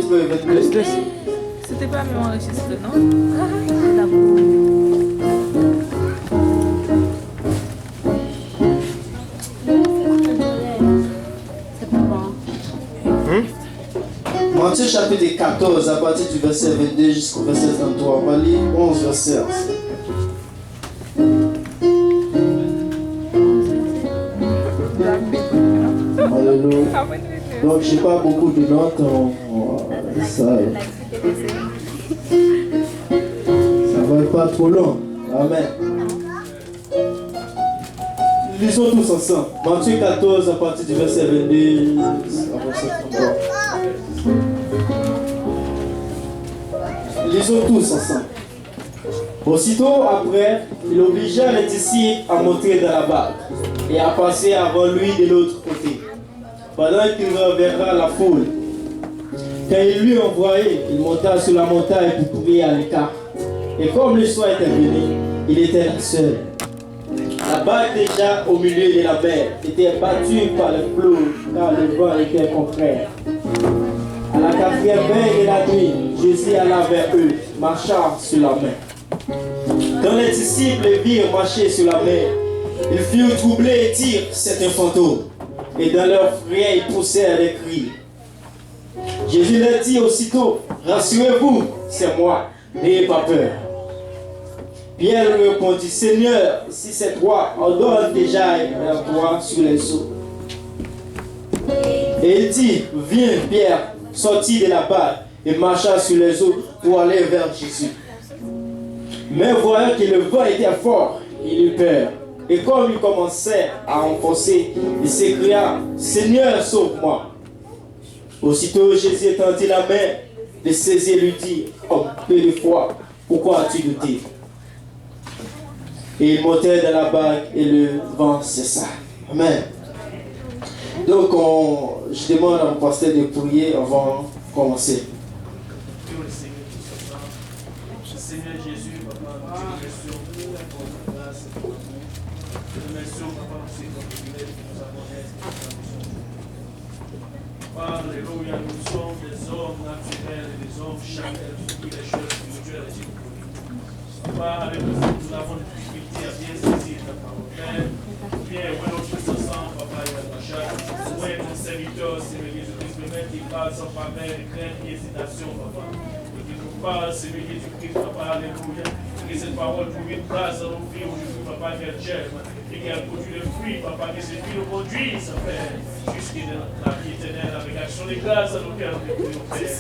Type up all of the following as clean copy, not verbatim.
chapitre 22. C'était pas même enregistré, non? Matthieu chapitre 14, à partir du verset 22 jusqu'au verset 33. On va lire 11 versets. Alléluia. Donc, je n'ai pas beaucoup de notes. Ça va être pas trop long. Amen. Lisons tous ensemble. Matthieu 14, à partir du verset 22 au verset 33. Lisons tous ensemble. Aussitôt après, il obligea les disciples à monter dans la barque et à passer avant lui de l'autre côté, pendant qu'il reverra la foule. Quand il l'eut envoyé, il monta sur la montagne pour prier à l'écart. Et comme le soir était venu, il était là seul. La barque déjà au milieu de la mer était battue par les flots, car le vent était contraire. À la quatrième veille de la nuit, Jésus alla vers eux, marchant sur la mer. Quand les disciples les virent marcher sur la mer, ils furent troublés et dirent, c'est un fantôme. Et dans leur frayeur, ils poussèrent des cris. Jésus leur dit aussitôt, rassurez-vous, c'est moi, n'ayez pas peur. Pierre lui répondit, Seigneur, si c'est toi, ordonne que j'aille vers toi sur les eaux. Et il dit, viens Pierre, sortit de la barque et marcha sur les eaux pour aller vers Jésus. Mais voyant que le vent était fort, il eut peur. Et comme il commençait à enfoncer, il s'écria, Seigneur, sauve-moi. Aussitôt Jésus étendit la main, le saisit et lui dit, oh, peu de foi, pourquoi as-tu douté? Et ils montèrent dans la barque et le vent cessa. Amen. Donc, je demande à mon pasteur de prier avant de commencer. Seigneur Jésus, Papa, nous te remercions pour ta grâce et pour ton amour. Nous te remercions, Papa, pour ces privilèges que nous avons Papa, alléluia, nous sommes des hommes naturels et des hommes charnels, surtout les choses spirituelles et diaboliques. Papa, alléluia, nous avons des difficultés à bien saisir ta parole. Viens, ouais, nous tous ensemble, Papa, et la chasse. Ouais, ton serviteur, Seigneur Jésus-Christ, le maître qui parle sans faveur, crainte et hésitation, Papa. Parle, Seigneur Jésus-Christ, Papa, alléluia. Que cette parole trouve une place dans nos vies aujourd'hui, Papa, qu'elle germe et qu'elle produit le fruit, Papa, que ces fruits nous conduisent, Père, jusqu'à la vie éternelle, avec action de grâce à nos cœurs, Père.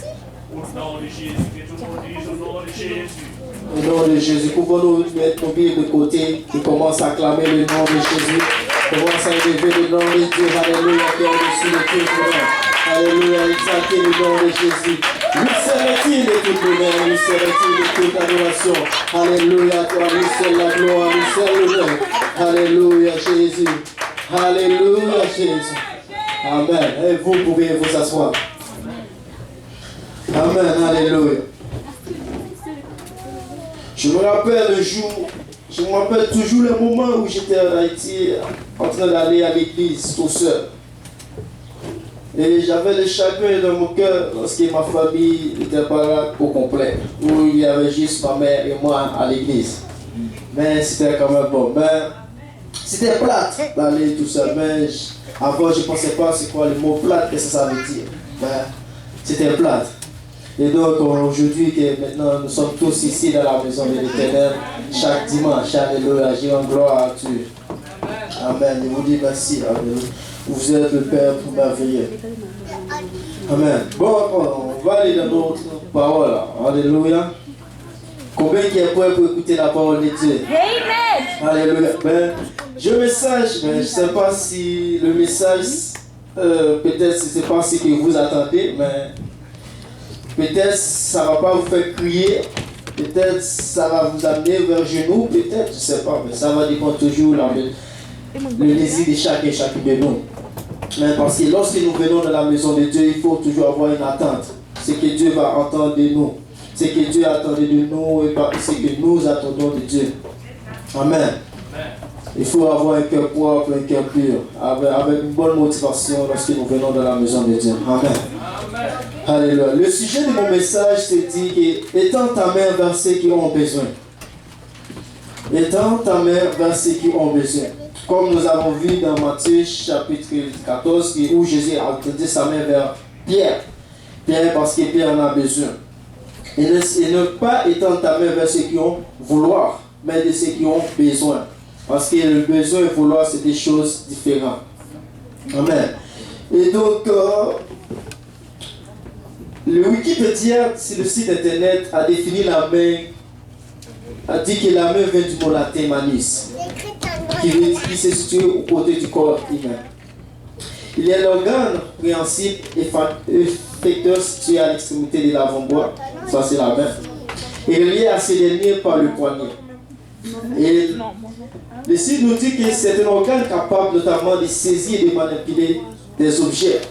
Au nom de Jésus, que tout le monde dise au nom de Jésus. Au nom de Jésus, pouvons-nous mettre nos Bibles de côté et commencer à acclamer le nom de Jésus. Commence à élever le nom de Dieu, alléluia, qui est au-dessus de tout le monde. Alléluia, exalter le nom de Jésus. Lui seul est-il de toute l'honneur, lui seul est-il de toute adoration. Alléluia, toi, lui seul la gloire, lui seul l'honneur. Alléluia, Jésus. Alléluia, Jésus. Amen. Et vous pouvez vous asseoir. Amen, alléluia. Je me rappelle le jour, je me rappelle toujours le moment où j'étais en Haïti, en train d'aller à l'église tout seul. Et j'avais le chagrin dans mon cœur lorsque ma famille n'était pas là au complet, où il y avait juste ma mère et moi à l'église. Mais c'était quand même bon. Mais c'était plate d'aller tout seul. Mais avant, je ne pensais pas c'est quoi le mot plate, qu'est-ce que ça veut dire. Mais c'était plate. Et donc aujourd'hui, que maintenant nous sommes tous ici dans la maison de l'Éternel, chaque dimanche, alléluia, j'ai en gloire à Dieu. Amen. Je vous dis merci. Alléluia. Vous êtes le Père merveilleux. Amen. Bon, on va aller dans notre parole. Alléluia. Combien qui est prêt pour écouter la parole de Dieu? Amen. Alléluia. Ben, je message, mais je ne sais pas si le message, peut-être ce n'est pas ce que vous attendez, mais peut-être ça ne va pas vous faire crier. Peut-être ça va vous amener vers le genou. Peut-être, je ne sais pas, mais ça va dépendre toujours le désir de chacun et chacune de nous. Mais parce que lorsque nous venons dans la maison de Dieu, il faut toujours avoir une attente. Ce que Dieu va entendre de nous. Ce que Dieu attend de nous et ce que nous attendons de Dieu. Amen. Il faut avoir un cœur propre, un cœur pur, avec une bonne motivation lorsque nous venons dans la maison de Dieu. Amen. Amen. Alléluia. Le sujet de mon message, c'est dit que étends ta main vers ceux qui ont besoin. Étends ta main vers ceux qui ont besoin. Comme nous avons vu dans Matthieu chapitre 14, où Jésus a tendu sa main vers Pierre. Pierre parce que Pierre en a besoin. Et ne pas étendre ta main vers ceux qui ont vouloir, mais de ceux qui ont besoin. Parce que le besoin et vouloir, c'est des choses différentes. Amen. Et donc, le Wikipédia, sur le site internet, a défini la main, a dit que la main vient du mot latin manis, qui se situe au côté du corps humain. Il y a l'organe préhensile effecteur situé à l'extrémité de l'avant-bras, ça c'est la main, et relié à ces derniers par le poignet. Et le site nous dit que c'est un organe capable notamment de saisir et de manipuler des objets.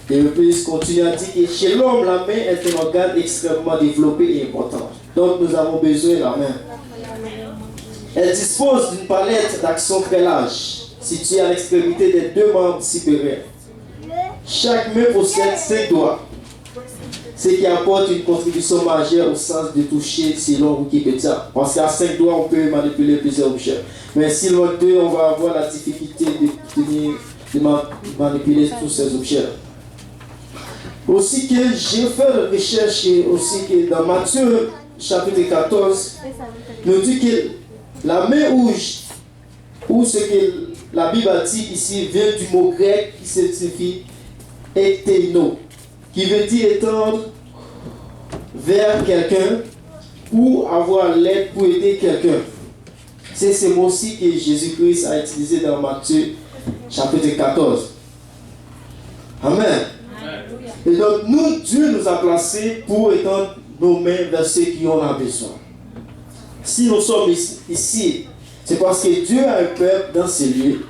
Et le plus continue à dire que chez l'homme, la main est un organe extrêmement développé et important. Donc nous avons besoin de la main. Elle dispose d'une palette d'action très large, située à l'extrémité des deux membres supérieurs. Chaque main possède 5 doigts, ce qui apporte une contribution majeure au sens de toucher selon Wikipédia. Parce qu'à 5 doigts, on peut manipuler plusieurs objets. Mais si l'on a 2, on va avoir la difficulté de manipuler tous ces objets. Aussi que j'ai fait une recherche aussi que dans Matthieu chapitre 14, nous dit que la main rouge, ou ce que la Bible a dit ici, vient du mot grec qui signifie ekteino, qui veut dire étendre vers quelqu'un ou avoir l'aide pour aider quelqu'un. C'est ce mot-ci que Jésus-Christ a utilisé dans Matthieu chapitre 14. Amen. Et donc, Dieu nous a placés pour étendre nos mains vers ceux qui en ont besoin. Si nous sommes ici, c'est parce que Dieu a un peuple dans ces lieux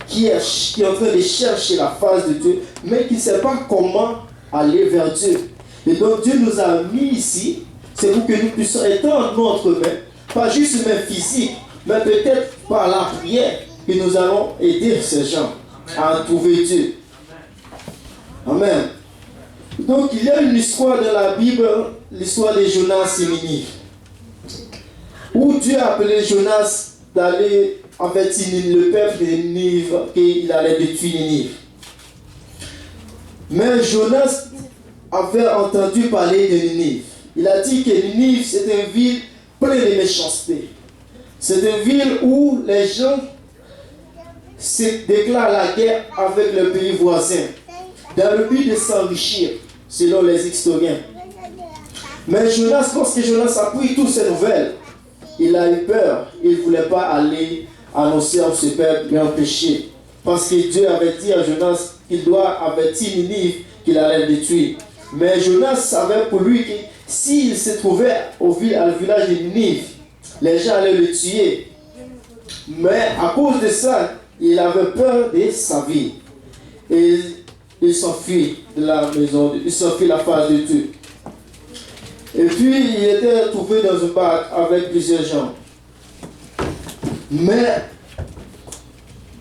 qui est en train de chercher la face de Dieu, mais qui ne sait pas comment aller vers Dieu. Et donc, Dieu nous a mis ici, c'est pour que nous puissions étendre notre main, pas juste une main physique, mais peut-être par la prière, que nous allons aider ces gens à trouver Dieu. Amen. Donc, il y a une histoire dans la Bible, l'histoire de Jonas et Ninive, où Dieu a appelé Jonas d'aller avertir le peuple de Ninive qu'il allait détruire Ninive. Mais Jonas avait entendu parler de Ninive. Il a dit que Ninive, c'est une ville pleine de méchanceté. C'est une ville où les gens se déclarent la guerre avec le pays voisin, dans le but de s'enrichir, selon les historiens. Mais Jonas, lorsque Jonas a pris toutes ces nouvelles, il a eu peur. Il ne voulait pas aller annoncer à ce peuple leur péché. Parce que Dieu avait dit à Jonas qu'il doit avertir Ninive qu'il allait le détruire. Mais Jonas savait pour lui que s'il se trouvait au village de Ninive, les gens allaient le tuer. Mais à cause de ça, il avait peur de sa vie. Et il s'enfuit de la maison, il s'enfuit la face de Dieu. Et puis il était trouvé dans un bac avec plusieurs gens. Mais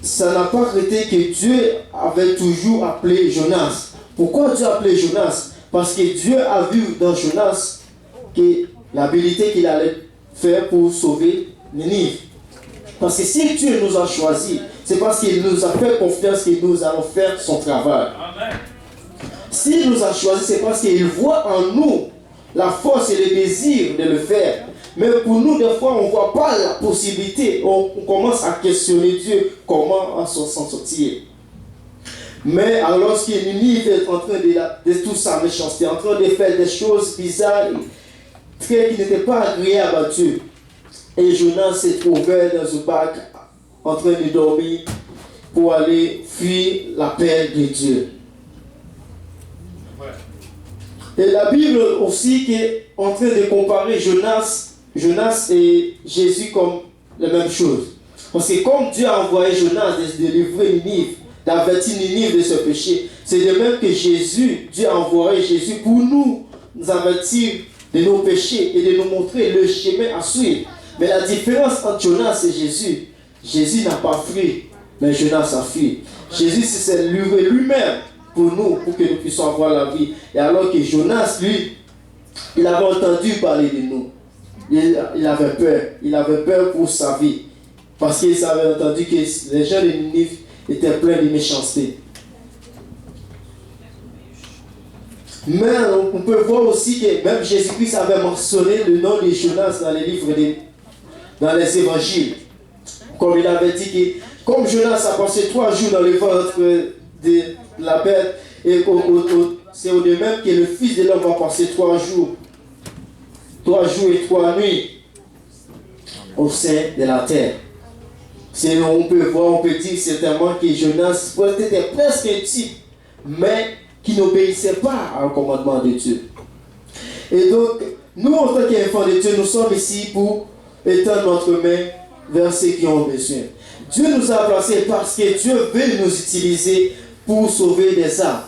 ça n'a pas été que Dieu avait toujours appelé Jonas. Pourquoi Dieu a appelé Jonas? Parce que Dieu a vu dans Jonas que l'habilité qu'il allait faire pour sauver Ninive. Parce que si Dieu nous a choisis, c'est parce qu'il nous a fait confiance que nous allons faire son travail. Amen. S'il nous a choisis, c'est parce qu'il voit en nous la force et le désir de le faire. Mais pour nous, des fois, on ne voit pas la possibilité. On commence à questionner Dieu, comment s'en sortir. Mais alors, lorsque Ninive est en train de toute sa méchanceté, en train de faire des choses bizarres, qui n'étaient pas agréables à Dieu, et Jonas se trouvait dans un bac en train de dormir pour aller fuir la peine de Dieu. Et la Bible aussi qui est en train de comparer Jonas et Jésus comme la même chose. Parce que comme Dieu a envoyé Jonas de délivrer Ninive, d'avertir Ninive de ce péché, c'est de même que Dieu a envoyé Jésus pour nous avertir de nos péchés et de nous montrer le chemin à suivre. Mais la différence entre Jonas et Jésus, Jésus n'a pas fui, mais Jonas a fui. Jésus s'est livré lui-même pour nous, pour que nous puissions avoir la vie. Et alors que Jonas, lui, il avait entendu parler de nous. Il avait peur. Il avait peur pour sa vie. Parce qu'il avait entendu que les gens de Ninive étaient pleins de méchanceté. Mais on peut voir aussi que même Jésus-Christ avait mentionné le nom de Jonas dans les livres, dans les évangiles. Comme il avait dit que, comme Jonas a passé 3 jours dans le ventre de la bête, et c'est au de même que le Fils de l'homme va passer 3 jours et 3 nuits au sein de la terre. On peut voir, on peut dire certainement que Jonas était presque un type, mais qui n'obéissait pas au commandement de Dieu. Et donc, nous, en tant qu'enfants de Dieu, nous sommes ici pour étendre notre main vers ceux qui ont besoin. Dieu nous a placés parce que Dieu veut nous utiliser pour sauver des âmes.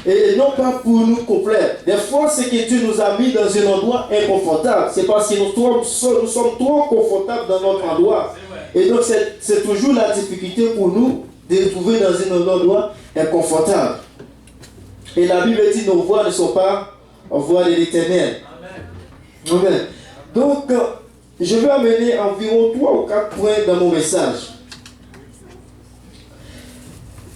Et non pas pour nous complaire. Des fois, c'est que Dieu nous a mis dans un endroit inconfortable. C'est parce que nous sommes trop confortables dans notre endroit. Et donc, c'est toujours la difficulté pour nous de nous trouver dans un endroit inconfortable. Et la Bible dit nos voies ne sont pas en voie de l'Éternel. Amen. Donc, je vais amener environ 3 ou 4 points dans mon message.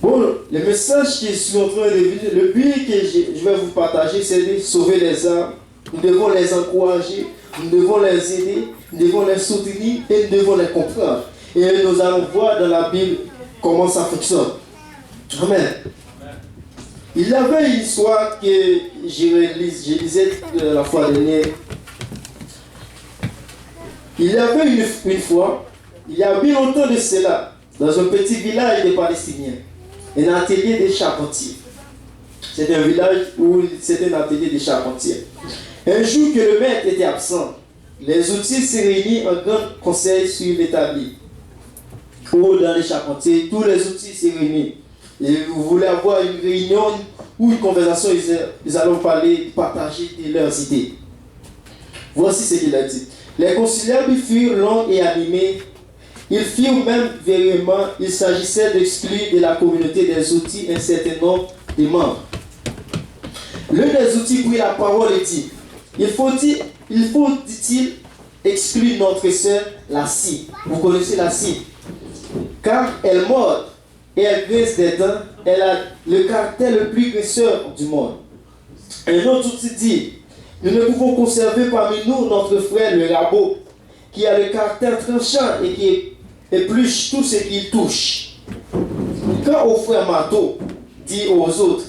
Bon, le message qui est sur en train de venir, le but que je vais vous partager, c'est de sauver les âmes. Nous devons les encourager, nous devons les aider, nous devons les soutenir et nous devons les comprendre. Et nous allons voir dans la Bible comment ça fonctionne. Amen. Il y avait une histoire que je lisais la fois dernière. Il y avait une fois, il y a bien longtemps de cela, dans un petit village des Palestiniens, un atelier de charpentiers. C'était un village où c'était un atelier de charpentiers. Un jour que le maître était absent, les outils se réunissent en grand conseil sur l'établi. Ou dans les charpentiers, tous les outils se réunissent. Et vous voulez avoir une réunion ou une conversation, ils allont parler, partager leurs idées. Voici ce qu'il a dit. Les conciliables furent longs et animés. Ils firent même véritablement, il s'agissait d'exclure de la communauté des outils un certain nombre de membres. L'un des outils prit la parole et dit, il faut, dit-il, exclure notre sœur, la scie. Vous connaissez la scie? Car elle mord et elle grince des dents, elle a le caractère le plus graisseur du monde. Un autre outil dit, nous ne pouvons conserver parmi nous notre frère le rabot, qui a le caractère tranchant et qui épluche tout ce qu'il touche. Quant au frère marteau, dit aux autres,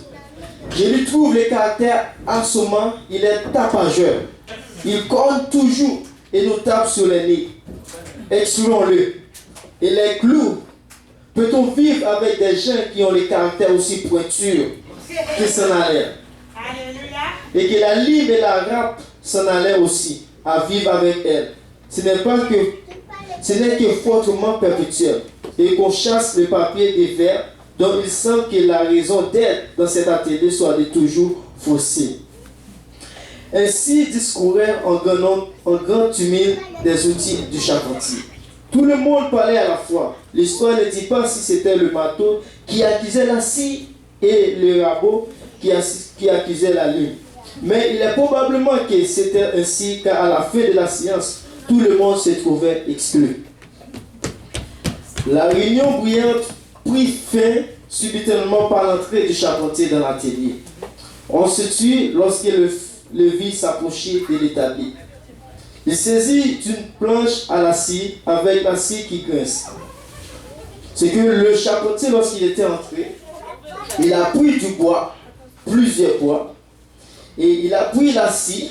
je lui trouve le caractère assommant, il est tapageur. Il cogne toujours et nous tape sur les nez. Excluons-le. Et les clous, peut-on vivre avec des gens qui ont le caractère aussi pointus qui s'en allèrent? Et que la lime et la râpe s'en allaient aussi, à vivre avec elle. Ce n'est que fortement perpétuel. Et qu'on chasse le papier des vers, dont il semble que la raison d'être dans cet atelier soit de toujours faussée. Ainsi discourait en grand tumulte des outils du charpentier. Tout le monde parlait à la fois. L'histoire ne dit pas si c'était le marteau qui accusait la scie et le rabot qui accusait la lime. Mais il est probablement que c'était ainsi, car à la fin de la séance, tout le monde se trouvait exclu. La réunion bruyante prit fin subitement par l'entrée du charpentier dans l'atelier. On se tut lorsque le vit s'approcher de l'établi. Il saisit une planche à la scie avec la scie qui grince. C'est que le charpentier, lorsqu'il était entré, il a pris du bois, plusieurs bois, et il a pris la scie,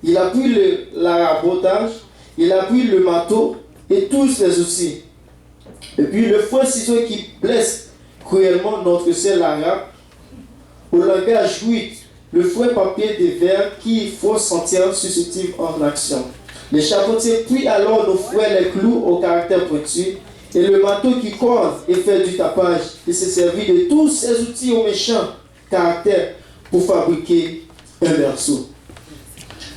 il a pris rabotage, il a pris le marteau et tous les outils. Et puis le fouet ciseau qui blesse cruellement notre sœur la râpe, au langage rude, le fouet papier de verre qui faut sentir susceptible en action. Le charpentier prit alors nos fouets les clous au caractère pointu, et le marteau qui corde et fait du tapage, il se servit de tous ces outils au méchant caractère pour fabriquer un berceau.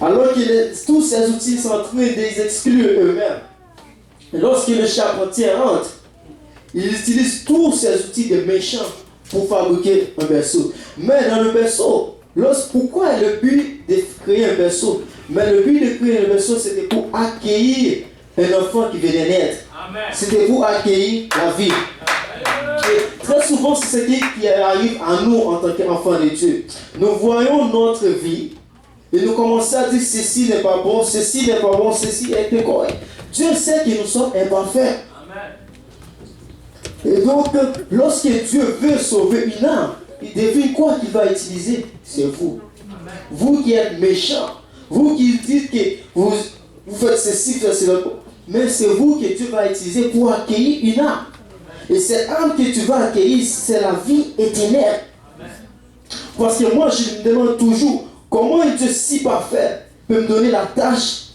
Alors que tous ces outils sont en train de les exclure eux-mêmes, lorsque le charpentier entre, il utilise tous ces outils de méchants pour fabriquer un berceau. Mais dans le berceau, pourquoi le but de créer un berceau? Mais le but de créer un berceau, c'était pour accueillir un enfant qui venait naître. C'était pour accueillir la vie. Et très souvent, c'est ce qui arrive à nous en tant qu'enfants de Dieu. Nous voyons notre vie et nous commençons à dire ceci n'est pas bon, ceci n'est pas bon, ceci est incorrect. Dieu sait que nous sommes imparfaits. Et donc, lorsque Dieu veut sauver une âme, il devine quoi qu'il va utiliser? C'est vous. Vous qui êtes méchants, vous qui dites que vous faites ceci, vous faites cela. Mais c'est vous que Dieu va utiliser pour accueillir une âme. Et cette âme que tu vas accueillir, c'est la vie éternelle. Parce que moi, je me demande toujours, comment un Dieu si parfait peut me donner la tâche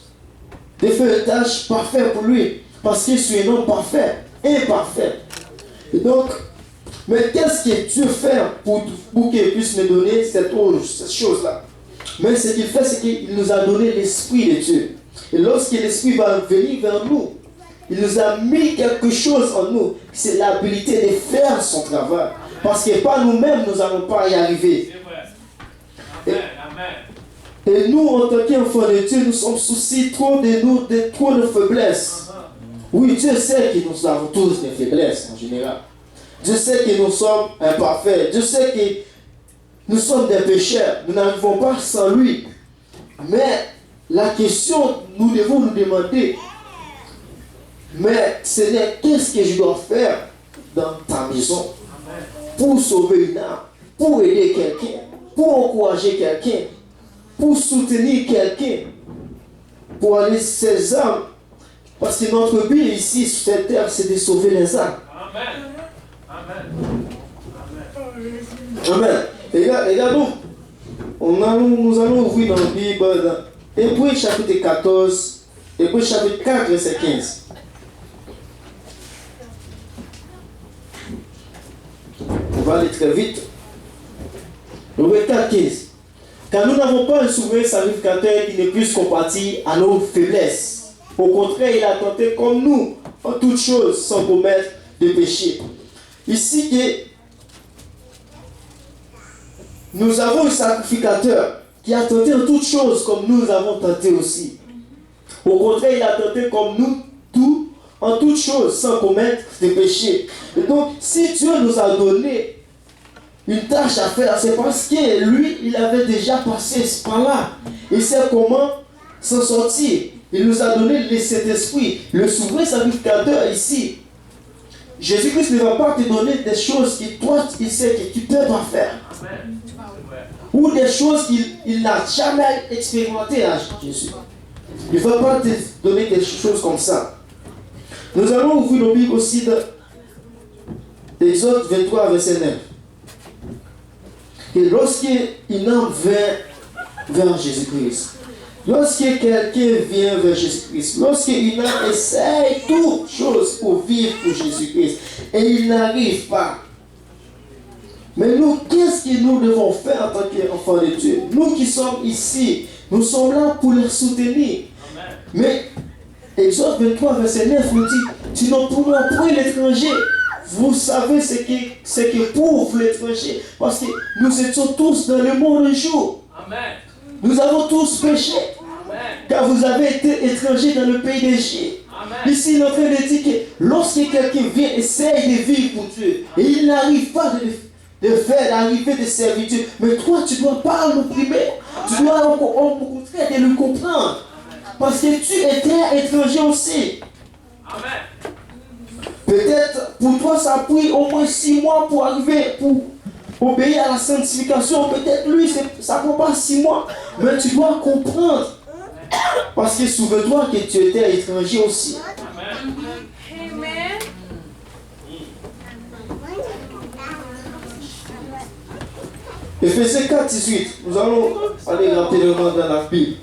de faire une tâche parfaite pour lui? Parce que je suis un homme parfait, imparfait. Et donc, mais qu'est-ce que Dieu fait pour qu'il puisse me donner cette chose-là? Mais ce qu'il fait, c'est qu'il nous a donné l'Esprit de Dieu. Et lorsque l'Esprit va venir vers nous, il nous a mis quelque chose en nous. C'est l'habilité de faire son travail. Parce que par nous-mêmes, nous n'allons pas y arriver. Et nous, en tant qu'enfants de Dieu, nous sommes soucis trop de faiblesses. Oui, Dieu sait que nous avons tous des faiblesses en général. Dieu sait que nous sommes imparfaits. Dieu sait que nous sommes des pécheurs. Nous n'arrivons pas sans lui. Mais la question, nous devons nous demander, mais Seigneur, qu'est-ce que je dois faire dans ta maison pour sauver une âme, pour aider quelqu'un, pour encourager quelqu'un, pour soutenir quelqu'un, pour aller ces âmes? Parce que notre but ici sur cette terre, c'est de sauver les âmes. Amen. Amen. Regardons. Nous allons ouvrir dans la Bible, Hébreux chapitre 14, Hébreux chapitre 4, verset 15. On va aller très vite. Hébreux 4, 15. Car nous n'avons pas un souverain sacrificateur qui ne puisse compatir à nos faiblesses. Au contraire, il a tenté comme nous, en toutes choses, sans commettre de péché. Ici, nous avons un sacrificateur qui a tenté en toutes choses comme nous avons tenté aussi. Au contraire, il a tenté comme nous, en toutes choses, sans commettre de péché. Et donc, si Dieu nous a donné une tâche à faire, c'est parce que lui, il avait déjà passé par là. Il sait comment s'en sortir. Il nous a donné cet esprit, le souverain sacrificateur ici. Jésus-Christ ne va pas te donner des choses que toi, il sait que tu ne peux pas faire. Amen. Ou des choses qu'il n'a jamais expérimentées à Jésus. Il ne va pas te donner des choses comme ça. Nous allons ouvrir nos Bibles aussi dans Exode 23, verset 9. Et lorsqu'une âme vient vers Jésus-Christ, lorsque quelqu'un vient vers Jésus-Christ, lorsqu'une âme essaye toutes choses pour vivre pour Jésus-Christ, et il n'arrive pas. Mais nous, qu'est-ce que nous devons faire en tant qu'enfants de Dieu? Nous qui sommes ici, nous sommes là pour les soutenir. Amen. Mais Exode 23, verset 9 nous dit, tu n'as pour moi point l'étranger. Vous savez ce que prouve l'étranger. Parce que nous étions tous dans le monde un jour. Amen. Nous avons tous péché. Amen. Car vous avez été étrangers dans le pays d'Égypte. Ici, il est en train de dire que lorsque quelqu'un vient essayer de vivre pour Dieu, et il n'arrive pas de faire l'arrivée de servir Dieu, mais toi, tu dois pas l'opprimer. Tu dois au contraire de le comprendre. Parce que tu étais étranger aussi. Amen. Peut-être pour toi, ça a pris au moins 6 mois pour arriver, pour obéir à la sanctification. Peut-être lui, ça ne prend pas 6 mois. Mais tu dois comprendre. Parce que souviens-toi que tu étais étranger aussi. Amen. Éphésiens 4, 18. Nous allons aller rapidement dans la Bible.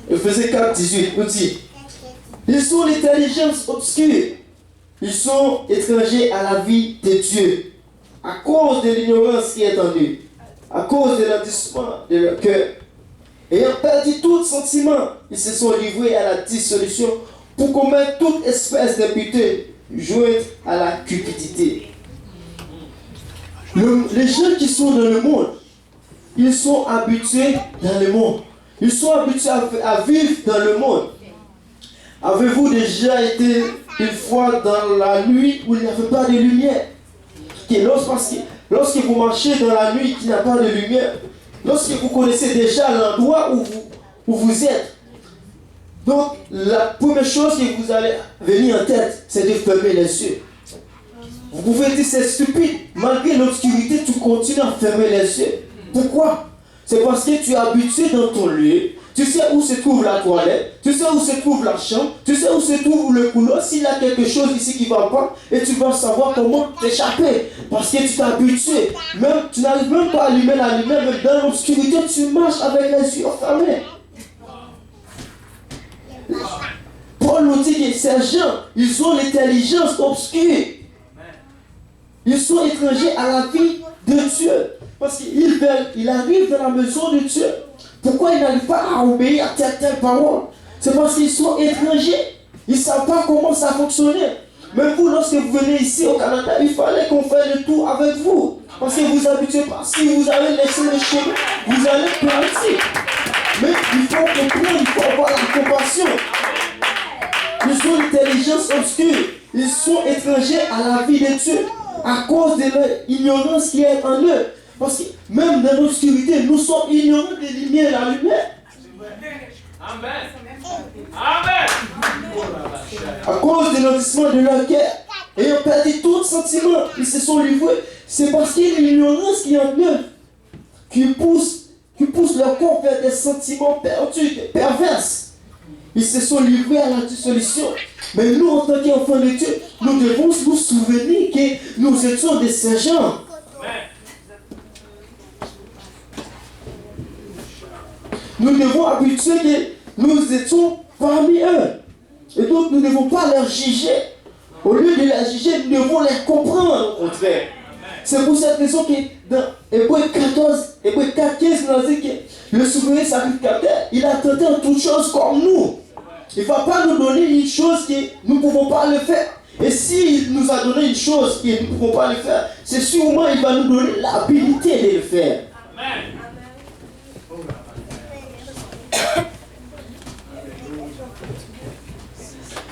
Éphésiens 4, 18 nous dit: ils sont l'intelligence obscure. Ils sont étrangers à la vie de Dieu. À cause de l'ignorance qui est en eux. À cause de l'endurcissement de leur cœur. Ayant perdu tout sentiment, ils se sont livrés à la dissolution pour commettre toute espèce d'impureté jointe à la cupidité. Les gens qui sont dans le monde, ils sont habitués dans le monde. Ils sont habitués à vivre dans le monde. Avez-vous déjà été une fois dans la nuit où il n'y avait pas de lumière? Lorsque vous marchez dans la nuit qui n'a pas de lumière, lorsque vous connaissez déjà l'endroit où vous êtes, donc la première chose que vous allez venir en tête, c'est de fermer les yeux. Vous pouvez dire c'est stupide, malgré l'obscurité, tu continues à fermer les yeux. Pourquoi? C'est parce que tu es habitué dans ton lieu. Tu sais où se trouve la toilette, tu sais où se trouve la chambre, tu sais où se trouve le couloir, s'il y a quelque chose ici qui ne va pas, et tu vas savoir comment t'échapper. Parce que tu t'es habitué. Même, tu n'arrives même pas à allumer la lumière, mais dans l'obscurité, tu marches avec les yeux fermés. Paul nous dit que ces gens, ils ont l'intelligence obscure. Ils sont étrangers à la vie de Dieu. Parce qu'ils arrivent dans la maison de Dieu. Pourquoi ils n'arrivent pas à obéir à telle parole? C'est parce qu'ils sont étrangers. Ils ne savent pas comment ça fonctionne. Même vous, lorsque vous venez ici au Canada, il fallait qu'on fasse le tour avec vous. Parce que vous habitez pas. Si vous avez laissé le chemin, vous allez planter. Mais il faut comprendre, il faut avoir la compassion. Ils ont l'intelligence obscure. Ils sont étrangers à la vie de Dieu à cause de leur ignorance qui est en eux. Parce que même dans l'obscurité, nous sommes ignorants de lumière la lumière. Amen. Amen. À cause de l'endurcissement de leur cœur, ayant perdu tout sentiment, ils se sont livrés. C'est parce qu'il y a l'ignorance qui est en eux qui pousse leur corps vers des sentiments perdus, perverses. Ils se sont livrés à la dissolution. Mais nous, en tant qu'enfants de Dieu, nous devons nous souvenir que nous étions des sergents. Nous devons habituer que nous étions parmi eux. Et donc nous ne devons pas leur juger. Au lieu de les juger, nous devons les comprendre au contraire. C'est pour cette raison que dans Hébreux 4, 15, nous a dit que le souverain sacrificateur, il a tenté en toutes choses comme nous. Il ne va pas nous donner une chose que nous ne pouvons pas le faire. Et s'il nous a donné une chose que nous ne pouvons pas le faire, c'est sûrement qu'il va nous donner l'habilité de le faire. Amen.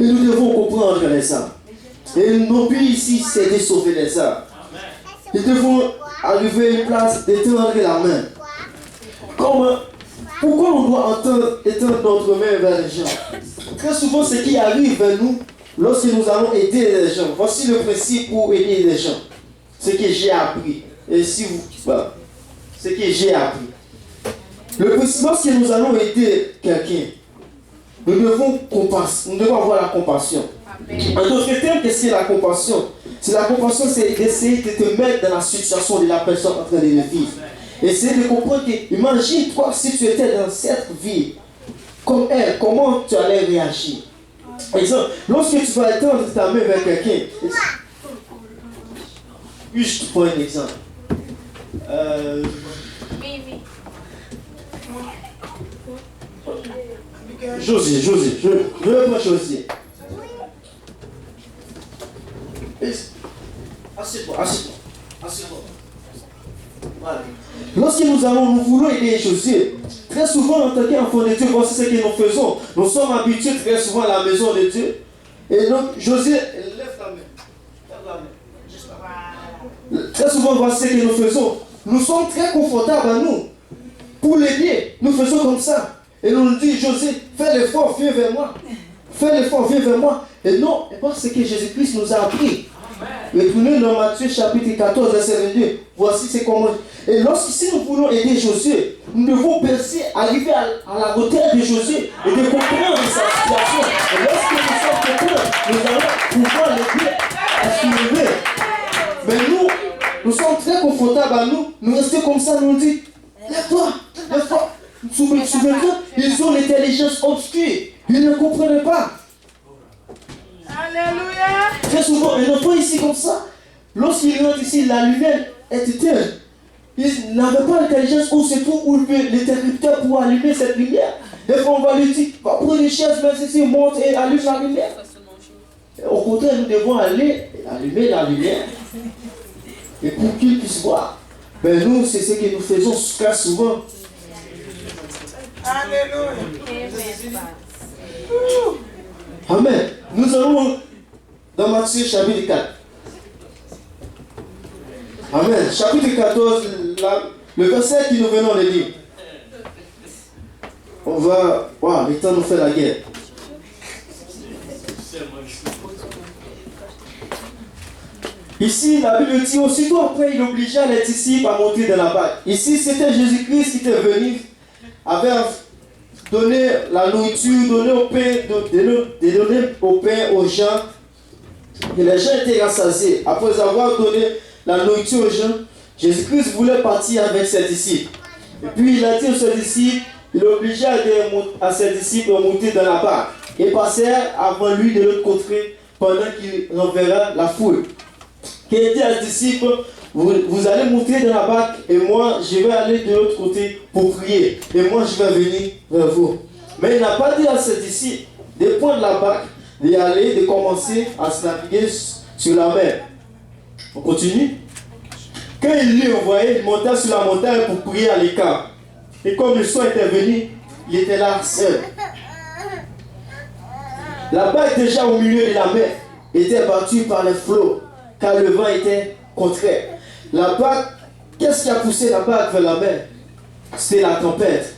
Et nous devons comprendre les âmes. Et nos buts ici, c'est de sauver les âmes. Nous devons arriver à une place d'étendre la main. Pourquoi on doit étendre notre main vers les gens? Très souvent, ce qui arrive vers nous, lorsque nous allons aider les gens, voici le principe pour aider les gens. Ce que j'ai appris. Et si vous... Voilà, ce que j'ai appris. Le principe, lorsque nous allons aider quelqu'un, nous devons avoir la compassion. En d'autres termes, qu'est-ce que la compassion? La compassion, c'est d'essayer de te mettre dans la situation de la personne en train de le vivre. Essayer de comprendre que, imagine-toi si tu étais dans cette vie, comme elle, comment tu allais réagir. Par exemple, lorsque tu vas étendre ta main vers quelqu'un, je te prends un exemple. José, je vais prendre José. Assieds-toi. Voilà. Lorsque nous voulons aider José, très souvent en tant qu'enfant de Dieu, voici ce que nous faisons. Nous sommes habitués très souvent à la maison de Dieu. Et donc José, lève ta main. Très souvent, voici ce que nous faisons. Nous sommes très confortables à nous. Pour l'aider, nous faisons comme ça. Et nous dit, José, fais l'effort, viens vers moi. Fais l'effort, viens vers moi. Et non, et parce que Jésus-Christ nous a appris. Retournez dans Matthieu chapitre 14, verset 22. Voici c'est comment. Et si nous voulons aider Josué, nous devons arriver à la hauteur de Josué et de comprendre sa situation. Et lorsque nous sommes comprendre, nous allons pouvoir l'aider à se lever. Mais nous sommes très confortables à nous. Nous restons comme ça, nous disons, lève-toi. Souviens-toi, ils ont l'intelligence obscure. Ils ne comprennent pas. Alléluia. Très souvent, un enfant ici comme ça, lorsqu'il rentre ici, la lumière est éteinte. Il n'avait pas l'intelligence où se trouve l'interrupteur pour allumer cette lumière. Des fois, on va lui dire, va prendre une chaise, mais ceci, monte et allume la lumière. Au contraire, nous devons aller allumer la lumière. Et pour qu'il puisse voir. Mais nous, c'est ce que nous faisons très souvent. Alléluia. Amen. Nous allons dans Matthieu chapitre 4. Amen. Chapitre 14, le verset que nous venons de lire. On va... Waouh, le temps nous fait la guerre. Ici, la Bible dit, aussitôt après, il obligea les disciples à monter dans la barque. Ici, c'était Jésus-Christ qui était venu, avait donné la nourriture, donné au pain aux gens. Et les gens étaient rassasiés. Après avoir donné la nourriture aux gens, Jésus-Christ voulait partir avec ses disciples. Et puis, il a dit aux ses disciples, il obligea à ses disciples de monter dans la barque et passèrent avant lui de l'autre côté pendant qu'il renverra la foule. Qui dit à ses disciples, vous allez monter dans la barque et moi je vais aller de l'autre côté pour prier et moi je vais venir vers vous. Mais il n'a pas dit à ses disciples de prendre la barque, d'y aller, de commencer à se naviguer sur la mer. On continue. Quand il l'eut envoyé, il monta sur la montagne pour prier à l'écart. Et comme le soir était venu, il était là seul. La barque déjà au milieu de la mer était battue par les flots, car le vent était contraire. La barque, qu'est-ce qui a poussé la barque vers la mer? C'était la tempête.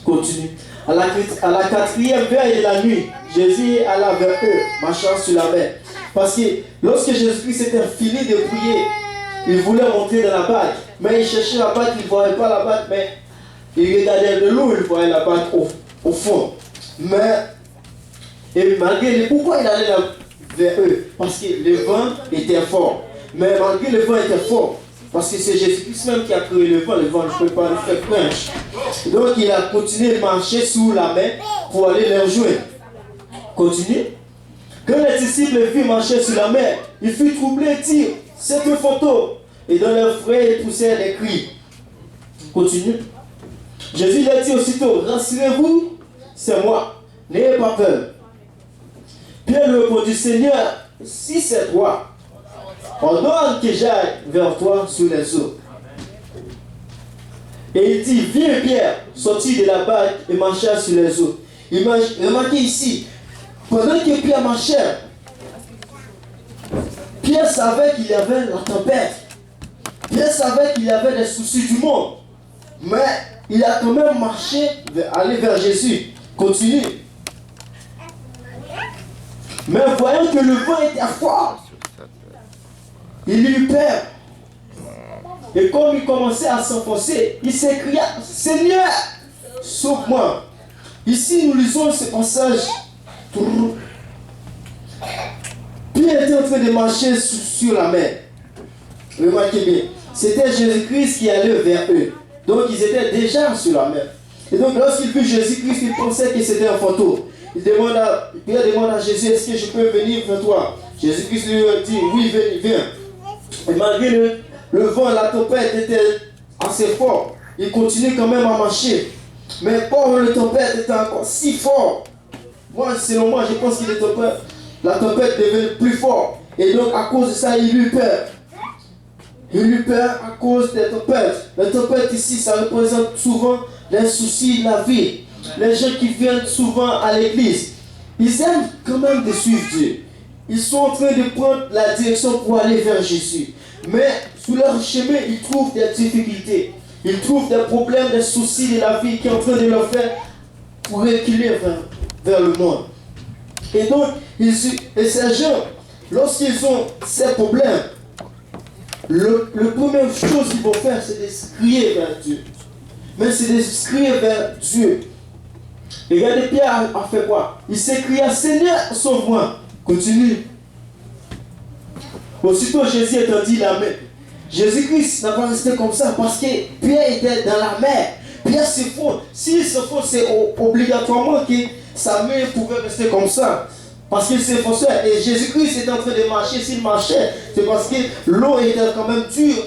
Continue. À la quatrième veille de la nuit, Jésus alla vers eux, marchant sur la mer. Parce que lorsque Jésus-Christ était fini de prier, il voulait monter dans la barque. Mais il cherchait la barque, il ne voyait pas la barque, mais il regardait de l'eau, il voyait la barque au fond. Et malgré pourquoi il allait vers eux? Parce que le vent était fort. Mais malgré le vent était fort, parce que c'est Jésus-Christ même qui a créé le vent ne peut pas le faire planche. Donc il a continué de marcher sous la mer pour aller les rejoindre. Continue. Quand les disciples le virent marcher sur la mer, il fut troublé et dit, c'est une photo. Et dans leur frère, ils poussèrent des cris. Continue. Jésus leur dit aussitôt, rassurez-vous, c'est moi, n'ayez pas peur. Pierre lui répondit, Seigneur, si c'est toi, ordonne que j'aille vers toi sur les eaux. Et il dit, viens Pierre, sortit de la barque et marcha sur les eaux. Remarquez ici, pendant que Pierre marchait, Pierre savait qu'il y avait la tempête. Pierre savait qu'il y avait des soucis du monde. Mais il a quand même marché, aller vers Jésus. Continue. Mais voyant que le vent était fort, il eut peur. Et comme il commençait à s'enfoncer, il s'écria, Seigneur, sauve-moi. Ici, nous lisons ce passage. Pierre était en train de marcher sur la mer. Remarquez bien, c'était Jésus-Christ qui allait vers eux. Donc, ils étaient déjà sur la mer. Et donc, lorsqu'il vit Jésus-Christ, il pensait que c'était un fantôme. Pierre demande à Jésus, est-ce que je peux venir vers toi? Jésus-Christ lui dit, oui, viens. Et malgré le vent, la tempête était assez fort. Il continue quand même à marcher. Mais quand la tempête était encore si fort, selon moi, je pense que la tempête devenait plus forte. Et donc, à cause de ça, il eut peur. Il eut peur à cause des tempêtes. La tempête ici, ça représente souvent les soucis de la vie. Les gens qui viennent souvent à l'église, ils aiment quand même de suivre Dieu. Ils sont en train de prendre la direction pour aller vers Jésus. Mais sur leur chemin, ils trouvent des difficultés. Ils trouvent des problèmes, des soucis de la vie qui sont en train de leur faire pour reculer vers le monde. Et donc, ces gens, lorsqu'ils ont ces problèmes, la première chose qu'ils vont faire, c'est de se crier vers Dieu. Mais c'est de se crier vers Dieu. Et regardez, Pierre a fait quoi? Il s'écria, Seigneur, sauve-moi. Continue. Aussitôt, Jésus étendit la main. Jésus-Christ n'a pas resté comme ça parce que Pierre était dans la mer. Pierre se fond. S'il se fond, c'est obligatoirement que sa main pouvait rester comme ça. Parce qu'il s'efforçait. Et Jésus-Christ était en train de marcher. S'il marchait, c'est parce que l'eau était quand même dure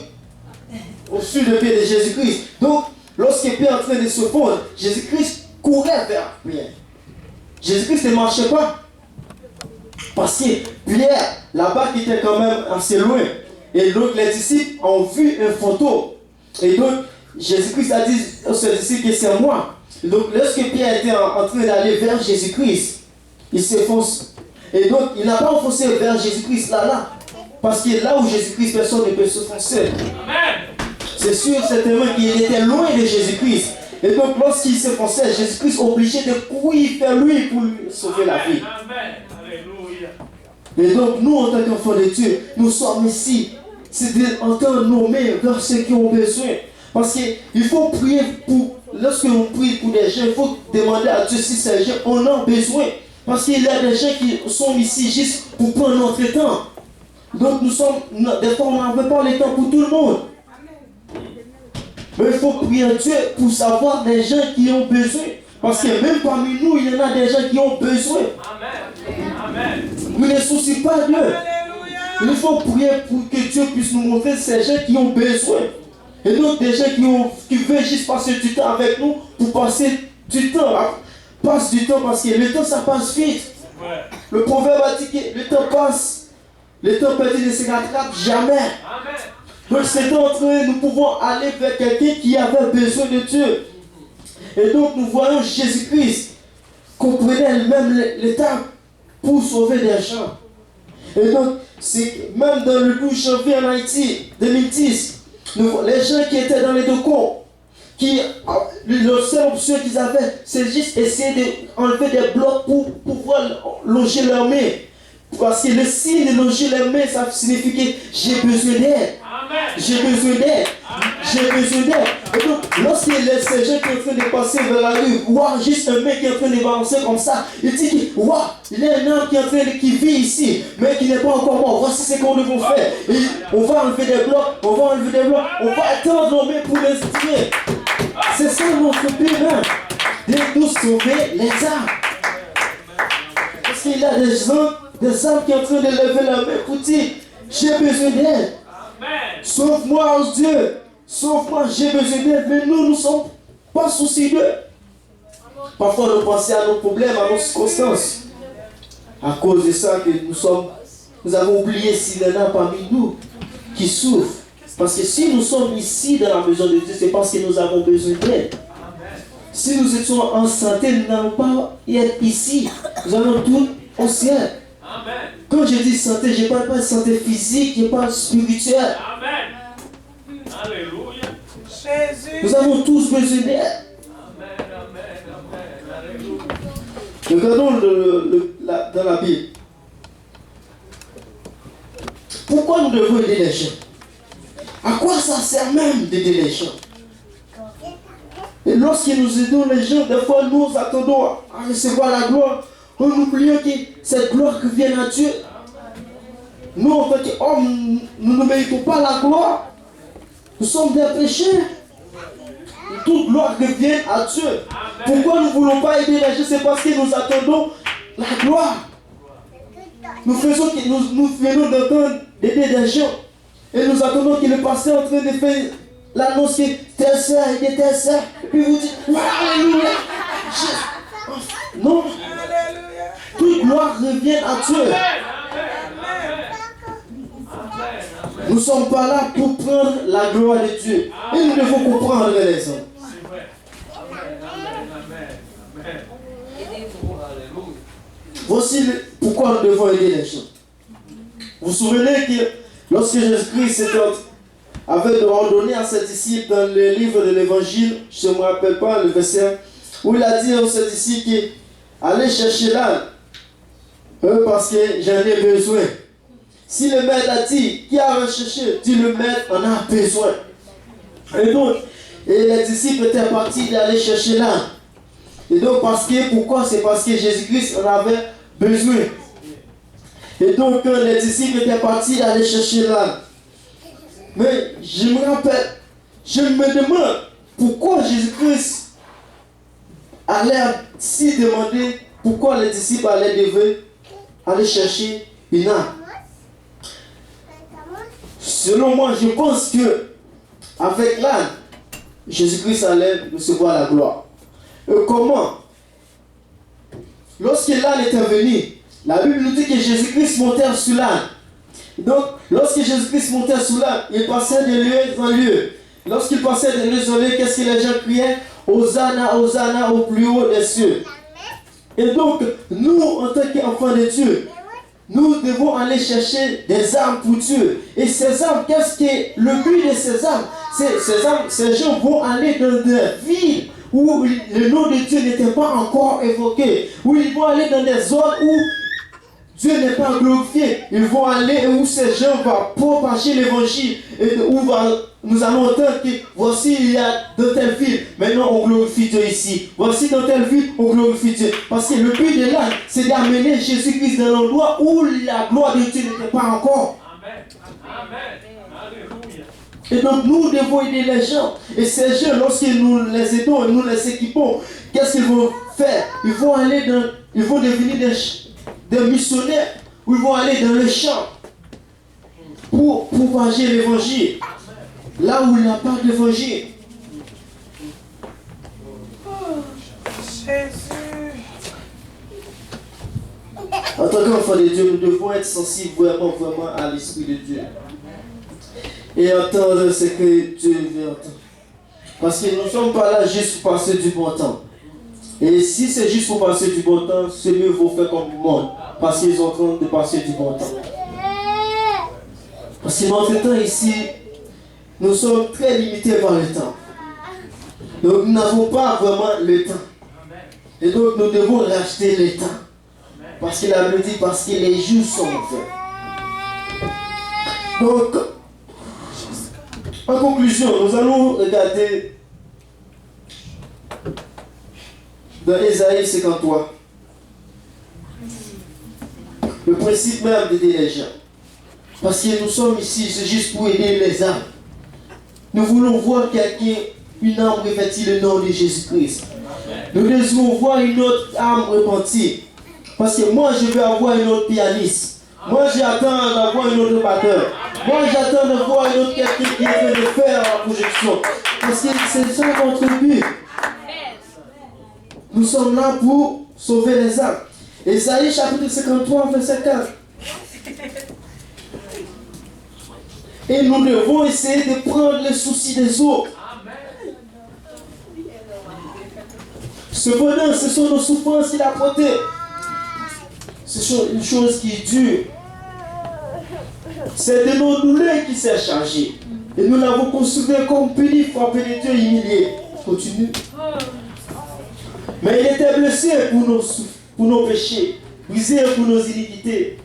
au-dessus des pieds de Jésus-Christ. Donc, lorsque Pierre est en train de se fondre, Jésus-Christ courait vers Pierre. Jésus-Christ ne marchait pas. Parce que Pierre, là-bas, qui était quand même assez loin. Et donc, les disciples ont vu une photo. Et donc, Jésus-Christ a dit aux disciples que c'est moi. Et donc, lorsque Pierre était en train d'aller vers Jésus-Christ, il s'enfonce. Et donc, il n'a pas enfoncé vers Jésus-Christ là. Parce que là où Jésus-Christ, personne ne peut se foncer. C'est sûr, certainement qu'il était loin de Jésus-Christ. Et donc, lorsqu'il se fonçait, Jésus-Christ est obligé de courir vers lui pour lui sauver la vie. Et donc, nous, en tant qu'enfants de Dieu, nous sommes ici. C'est en tant que nommés vers ceux qui ont besoin. Parce qu'il faut prier pour, lorsque on prie pour des gens, il faut demander à Dieu si ces gens en ont besoin. Parce qu'il y a des gens qui sont ici juste pour prendre notre temps. Donc nous sommes, des fois on n'avait pas le temps pour tout le monde. Mais il faut prier à Dieu pour savoir des gens qui ont besoin. Parce que même parmi nous, il y en a des gens qui ont besoin. Amen. Nous ne soucions pas d'eux. Il faut prier pour que Dieu puisse nous montrer ces gens qui ont besoin. Et donc des gens qui veulent juste passer du temps avec nous pour passer du temps. Passe du temps parce que le temps ça passe vite. Le proverbe a dit que le temps passe. Le temps perdu ne se rattrape jamais. Amen. Donc c'est en train, nous pouvons aller vers quelqu'un qui avait besoin de Dieu. Et donc nous voyons Jésus-Christ comprenait même l'état pour sauver des gens. Et donc, c'est même dans le 12 janvier en Haïti, 2010, les gens qui étaient dans les deux camps, la seule option qu'ils avaient, c'est juste essayer d'enlever des blocs pour pouvoir loger leurs mains. Parce que le signe de loger les mains, ça signifie que j'ai besoin d'aide. J'ai besoin d'aide. J'ai besoin d'aide. Et donc, lorsque ces gens qui sont en train de passer vers la rue, voient juste un mec qui est en train de balancer comme ça, il dit que, waouh, il y a un homme qui vit ici, mais qui n'est pas encore mort. Voici ce qu'on devons faire. Et on va enlever des blocs, on va attendre nos mains pour les tirer. C'est ça notre but, hein, de nous sauver les âmes. Parce qu'il y a des hommes qui sont en train de lever la main pour dire, j'ai besoin d'aide. Sauve-moi, oh Dieu. Sauve-moi, j'ai besoin d'aide. Mais nous ne sommes pas soucieux d'eux. Parfois, nous pensons à nos problèmes, à nos circonstances. À cause de ça, que nous avons oublié s'il y en a parmi nous qui souffrent. Parce que si nous sommes ici dans la maison de Dieu, c'est parce que nous avons besoin d'aide. Si nous étions en santé, nous n'allons pas y être ici. Nous allons tout au ciel. Amen. Quand je dis santé, je ne parle pas de santé physique, je parle spirituelle. Amen. Alléluia. Jésus. Nous avons tous besoin d'aide. Regardons dans la Bible. Pourquoi nous devons aider les gens? À quoi ça sert même d'aider les gens? Et lorsque nous aidons les gens, des fois nous attendons à recevoir la gloire. On oublie que cette gloire qui vient à Dieu. Nous, en tant qu'hommes, nous ne méritons pas la gloire. Nous sommes des pécheurs. Toute gloire revient à Dieu. Pourquoi nous ne voulons pas aider les gens? C'est parce que nous attendons la gloire. Nous venons d'entendre d'aider des gens. Et nous attendons que le pasteur est en train de faire l'annonce que tes soeurs et tes soeurs. Puis vous dites, alléluia. Non. Toute gloire revient à Dieu. Nous ne sommes pas là pour prendre la gloire de Dieu. Et nous devons comprendre les hommes. Voici pourquoi nous devons aider les gens. Vous vous souvenez que lorsque Jésus-Christ avait ordonné à ses disciples dans le livre de l'Évangile, je ne me rappelle pas le verset, où il a dit à ses disciples allez chercher l'âne, parce que j'en ai besoin. Si le maître a dit, qui a recherché, dit le maître en a besoin. Et donc, les disciples étaient partis d'aller chercher l'âne. Et donc, pourquoi? C'est parce que Jésus-Christ en avait besoin. Et donc, les disciples étaient partis d'aller chercher l'âne. Mais je me rappelle, je me demande pourquoi Jésus-Christ allait si demander pourquoi les disciples devaient aller chercher une âne. Selon moi, je pense que avec l'âne, Jésus-Christ allait recevoir la gloire. Et comment? lorsque l'âne était venu, la Bible nous dit que Jésus-Christ montait sur l'âne. Donc, lorsque Jésus-Christ montait sur l'âne, il passait de lieu en lieu. Lorsqu'il passait de lieu en lieu, qu'est-ce que les gens criaient? Hosanna, Hosanna au plus haut des cieux. Et donc, nous, en tant qu'enfants de Dieu, nous devons aller chercher des âmes pour Dieu. Et ces âmes, qu'est-ce que le but de ces âmes? Ces gens vont aller dans des villes où le nom de Dieu n'était pas encore évoqué, où ils vont aller dans des zones où Dieu n'est pas glorifié. Ils vont aller où ces gens vont propager l'évangile, et où nous allons entendre que voici il y a dans telle ville, maintenant on glorifie Dieu ici. Voici dans telle ville, on glorifie Dieu. Parce que le but de l'âne, c'est d'amener Jésus-Christ dans l'endroit où la gloire de Dieu n'était pas encore. Amen. Amen. Alléluia. Et donc nous devons aider les gens. Et ces gens, lorsque nous les aidons et nous les équipons, qu'est-ce qu'ils vont faire? Ils vont devenir des missionnaires, où ils vont aller dans les champs pour propager l'évangile. Là où il n'y a pas d'évangile. En tant qu'enfants de Dieu, nous devons être sensibles vraiment à l'Esprit de Dieu. Et entendre ce que Dieu veut entendre. Parce que nous ne sommes pas là juste pour passer du bon temps. Et si c'est juste pour passer du bon temps, c'est mieux vaut faire comme le monde. Parce qu'ils sont en train de passer du bon temps. Parce que notre temps ici, nous sommes très limités par le temps. Donc nous n'avons pas vraiment le temps. Et donc nous devons racheter le temps. Parce que la Bible dit, parce que les jours sont faits. Donc, en conclusion, nous allons regarder dans Ésaïe 53. Le principe même d'aider les gens. Parce que nous sommes ici, c'est juste pour aider les âmes. Nous voulons voir quelqu'un, une âme revêtir le nom de Jésus-Christ. Nous devons voir une autre âme repentir. Parce que moi, je veux avoir une autre pianiste. Moi, j'attends d'avoir une autre batteur. Moi, j'attends de voir une autre quelqu'un qui est de faire la projection. Parce que c'est ça notre but. Nous sommes là pour sauver les âmes. Ésaïe chapitre 53, verset 4. Et nous devons essayer de prendre les soucis des autres. Cependant, ce sont nos souffrances qu'il a portées. Ce sont une chose qui dure. C'est de nos douleurs qu'il s'est chargé. Et nous l'avons considéré comme puni, frappé de Dieu, humilié. Continue. Mais il était blessé pour nos péchés, brisé pour nos iniquités.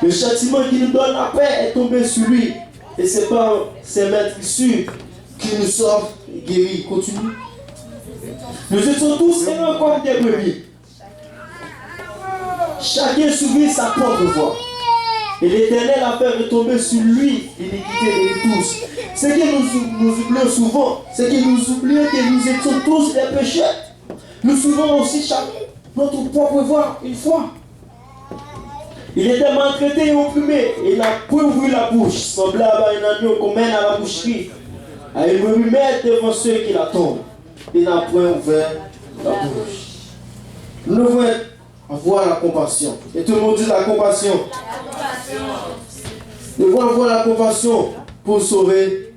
Le châtiment qui nous donne la paix est tombé sur lui. Et c'est par ses maîtresses qui nous sommes guéris. Continue. Nous étions tous errants comme des brebis. Chacun suivit sa propre voie. Et l'Éternel a fait retomber sur lui l'iniquité de nous tous. Ce que nous oublions souvent, c'est que nous oublions que nous étions tous des pécheurs. Nous suivons aussi notre propre voie une fois. Il était maltraité et opprimé. Il n'a point ouvert la bouche, semblable à un agneau qu'on mène à la boucherie. À une brebis mère devant ceux qui l'attendent. Il n'a point ouvert la bouche. Nous devons avoir la compassion. Et tout le monde dit la compassion. Nous devons avoir la compassion pour sauver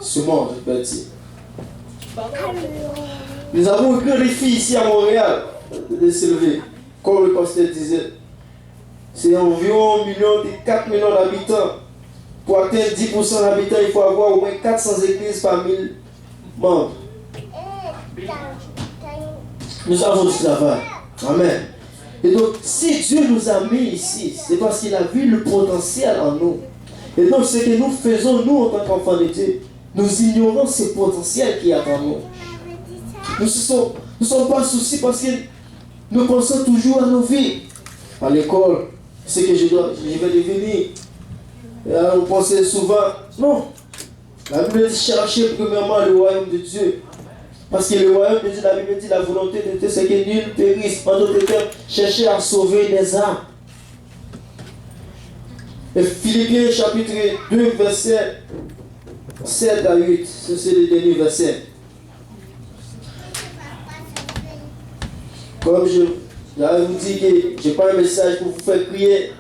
ce monde petit. Nous avons un grand défi ici à Montréal de s'élever. Comme le pasteur disait, c'est environ 4 millions d'habitants. Pour atteindre 10% d'habitants, il faut avoir au moins 400 églises par 1000 membres. Nous avons du travail. Amen. Et donc, si Dieu nous a mis ici, c'est parce qu'il a vu le potentiel en nous. Et donc, ce que nous faisons, nous, en tant qu'enfants de Dieu, nous ignorons ce potentiel qu'il y a en nous. Nous ne sommes pas soucis parce que nous pensons toujours à nos vies. À l'école, ce que je vais devenir. Et là, on pensait souvent, non. La Bible dit chercher premièrement le royaume de Dieu. Parce que le royaume de Dieu, la Bible dit la volonté de Dieu, c'est que nul périsse. En d'autres termes, chercher à sauver des âmes. Et Philippiens chapitre 2, verset 7 à 8. C'est le dernier verset. Comme J'allais vous dire que je n'ai pas un message pour vous faire crier.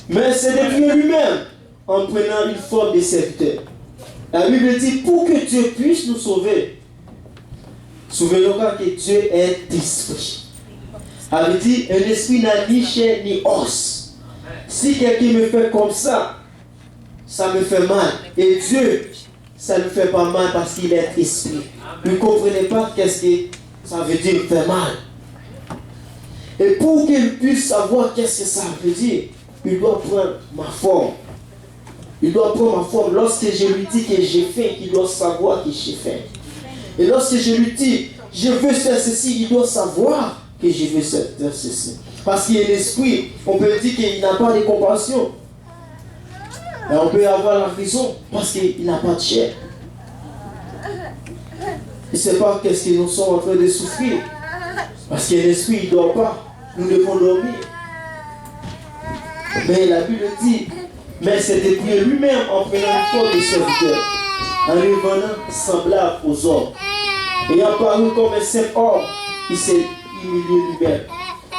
Mais c'est de Dieu lui-même en prenant une forme de serviteur. La Bible dit pour que Dieu puisse nous sauver. Souvenons-nous que Dieu est esprit. Elle veut dire un esprit n'a ni chair ni os. Si quelqu'un me fait comme ça me fait mal. Et Dieu, ça ne fait pas mal parce qu'il est esprit. Vous ne comprenez pas qu'est-ce que ça veut dire faire mal. Et pour qu'il puisse savoir qu'est-ce que ça veut dire, il doit prendre ma forme. Il doit prendre ma forme. Lorsque je lui dis que j'ai faim, il doit savoir que j'ai faim. Et lorsque je lui dis, je veux faire ceci, il doit savoir que je veux faire ceci. Parce qu'il est l'esprit, on peut dire qu'il n'a pas de compassion. Et on peut avoir la raison parce qu'il n'a pas de chair. Il ne sait pas qu'est-ce que nous sommes en train de souffrir. Parce que l'esprit, il ne dort pas. Nous devons dormir. Mais la Bible dit, mais c'était Dieu lui-même en prenant une forme de serviteur, en devenant semblable aux hommes. Ayant paru comme un simple homme, il s'est humilié lui-même,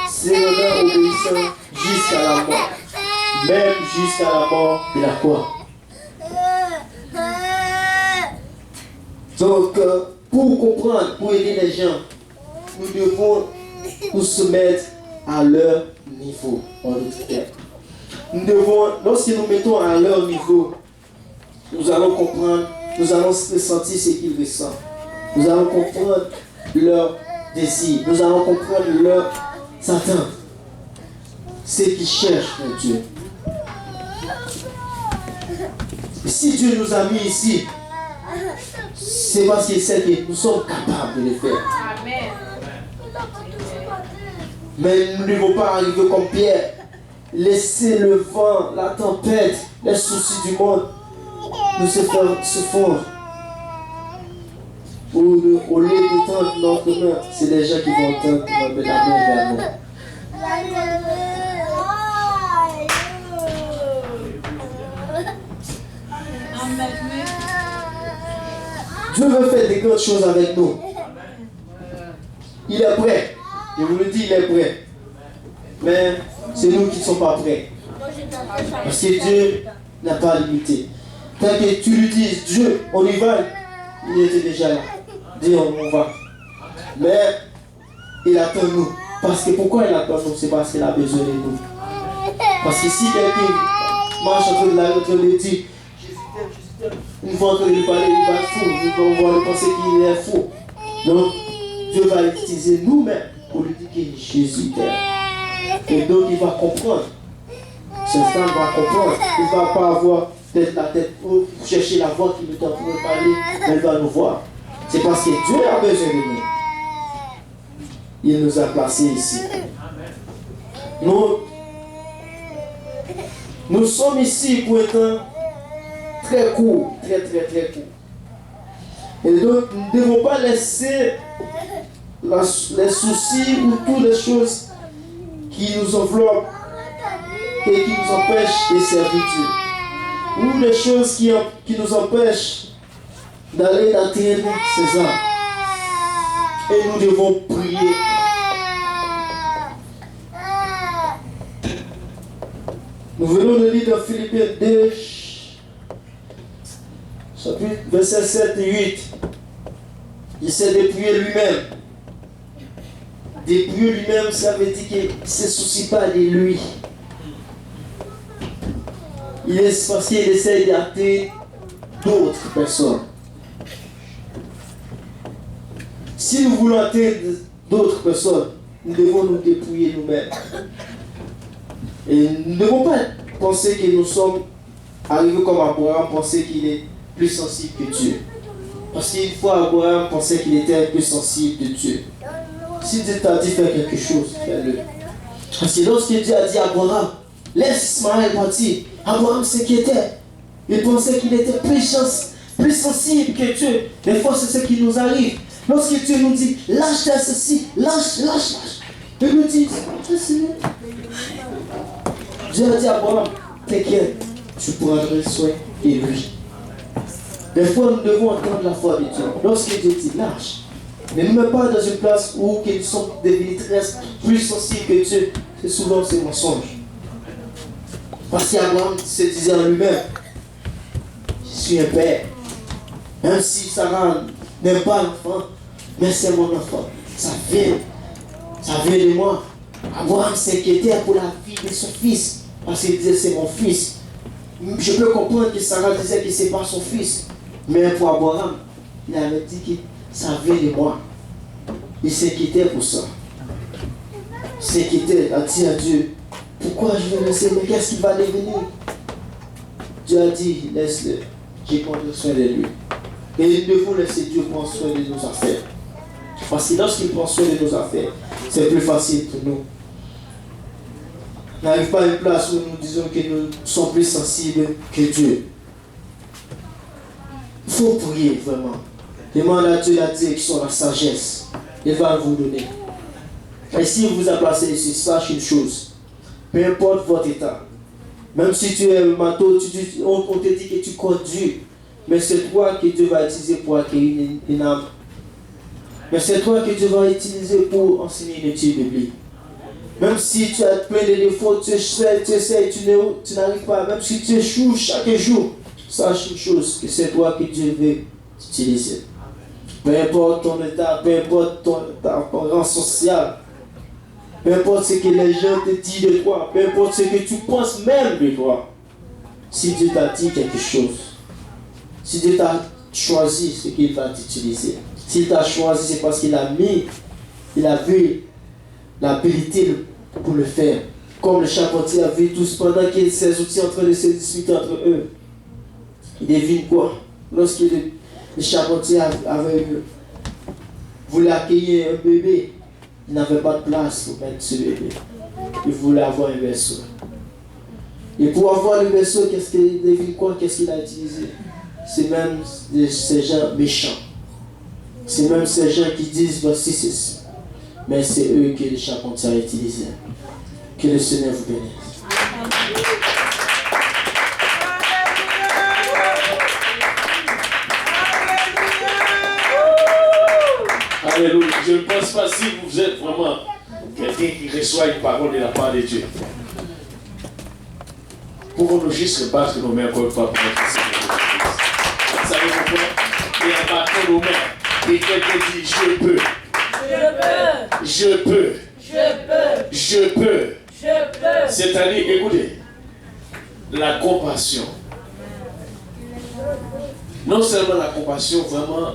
se rendant obéissant jusqu'à la mort, même jusqu'à la mort de la croix. Donc, pour comprendre, pour aider les gens, nous devons nous soumettre à leur niveau. Nous devons, lorsque nous mettons à leur niveau, nous allons comprendre, nous allons ressentir ce qu'ils ressentent. Nous allons comprendre leurs désirs. Nous allons comprendre leurs attentes. Ce qu'ils cherchent en Dieu. Et si Dieu nous a mis ici, c'est parce qu'il sait que nous sommes capables de le faire. Amen. Mais nous ne devons pas arriver comme Pierre, laisser le vent, la tempête, les soucis du monde nous se faire se fondre. Au lieu de tendre notre main, c'est les gens qui vont tendre la main vers nous. Dieu veut faire des grandes choses avec nous. Il est prêt. Je vous le dis, il est prêt. Mais c'est nous qui ne sommes pas prêts. Parce que Dieu n'a pas limité. Tant que tu lui dis, Dieu, on y va, il était déjà là. Dis, on va. Mais il attend nous. Parce que pourquoi il attend nous? C'est parce qu'il a besoin de nous. Parce que si quelqu'un marche entre la route et dit, une fois que il parle, il va être fou. On va penser qu'il est fou. Donc, Dieu va utiliser nous-mêmes pour lui dire que Jésus est. Et donc, il va comprendre. Ce femme va comprendre. Il ne va pas avoir peut-être la tête pour chercher la voix qui nous est en train de parler. Mais il va nous voir. C'est parce que Dieu a besoin de nous. Il nous a placés ici. Nous sommes ici pour être très court, très court. Et donc, nous ne devons pas laisser les soucis ou toutes les choses qui nous enveloppent et qui nous empêchent de servir Dieu. Ou les choses qui nous empêchent d'aller atteindre ces âmes. Et nous devons prier. Nous venons de lire dans Philippiens 2, chapitre verset 7 et 8. Il s'est dépouillé lui-même. Dépouiller lui-même, ça veut dire qu'il ne se soucie pas de lui. Il est parce qu'il essaie d'atteindre d'autres personnes. Si nous voulons atteindre d'autres personnes, nous devons nous dépouiller nous-mêmes. Et nous ne devons pas penser que nous sommes arrivés comme Abraham, penser qu'il est plus sensible que Dieu. Parce qu'une fois Abraham pensait qu'il était un peu sensible de Dieu. Si Dieu t'a dit faire quelque chose, fais-le. Parce que lorsque Dieu a dit à Abraham, laisse Ismaël partir, Abraham s'inquiétait. Il pensait qu'il était plus sensible que Dieu. Des fois, c'est ce qui nous arrive. Lorsque Dieu nous dit, lâche ceci, lâche. Il nous dit, Dieu a dit à Abraham, t'inquiète, tu prendras soin de lui. Des fois, nous devons entendre la voix de Dieu. Lorsque Dieu dit, lâche, Ne nous mets pas dans une place où nous sommes devenus plus sensibles que Dieu. C'est souvent ces mensonges. Parce qu'Abraham se disait en lui-même, je suis un père. Même si Sarah n'aime pas l'enfant, mais c'est mon enfant. Ça vient de moi. Abraham s'inquiétait pour la vie de son fils. Parce qu'il disait, c'est mon fils. Je peux comprendre que Sarah disait que ce n'est pas son fils. Mais pour Abraham, il avait dit que ça vient de moi. Il s'inquiétait pour ça. Il s'inquiétait, a dit à Dieu, pourquoi je vais laisser, mais qu'est-ce qui va devenir? Dieu a dit, laisse-le, j'ai prendre soin de lui. Et il devons laisser Dieu prendre soin de nos affaires. Parce que lorsqu'il prend soin de nos affaires, c'est plus facile pour nous. On n'arrive pas à une place où nous disons que nous sommes plus sensibles que Dieu. Il faut prier vraiment. Demande à Dieu la direction, la sagesse. Il va vous donner. Et si vous a placé ici, sache une chose. Peu importe votre état. Même si tu es un matos, on te dit que tu conduis. Mais c'est toi que Dieu va utiliser pour accueillir une âme. Mais c'est toi que Dieu va utiliser pour enseigner une étude biblique. Même si tu as plein de défauts, tu essaies, tu n'arrives pas. Même si tu échoues chaque jour, sache une chose, que c'est toi que Dieu veut utiliser. Peu importe ton état, peu importe ton rang social, peu importe ce que les gens te disent de toi, peu importe ce que tu penses même de toi. Si Dieu t'a dit quelque chose, si Dieu t'a choisi, c'est qu'il va t'utiliser. S'il t'a choisi, c'est parce qu'il a vu l'habilité pour le faire. Comme le charpentier a vu tous pendant que ses outils en train de se disputer entre eux. Il devine quoi? Lorsque le charpentier voulait accueillir un bébé, il n'avait pas de place pour mettre ce bébé. Il voulait avoir un berceau. Et pour avoir le berceau, qu'est-ce qu'il devine quoi? Qu'est-ce qu'il a utilisé? C'est même ces gens méchants. C'est même ces gens qui disent voici ceci. Mais c'est eux que le charpentier a utilisé. Que le Seigneur vous bénisse. Alléluia. Je ne pense pas si vous êtes vraiment quelqu'un qui reçoit une parole de la part de Dieu. Pouvons-nous juste rebattre nos mains encore une fois pour notre Seigneur. Vous savez pourquoi? Et en battant nos mains, et quelqu'un dit je peux. Je peux. Je peux. C'est-à-dire, écoutez, la compassion. Non seulement la compassion, vraiment.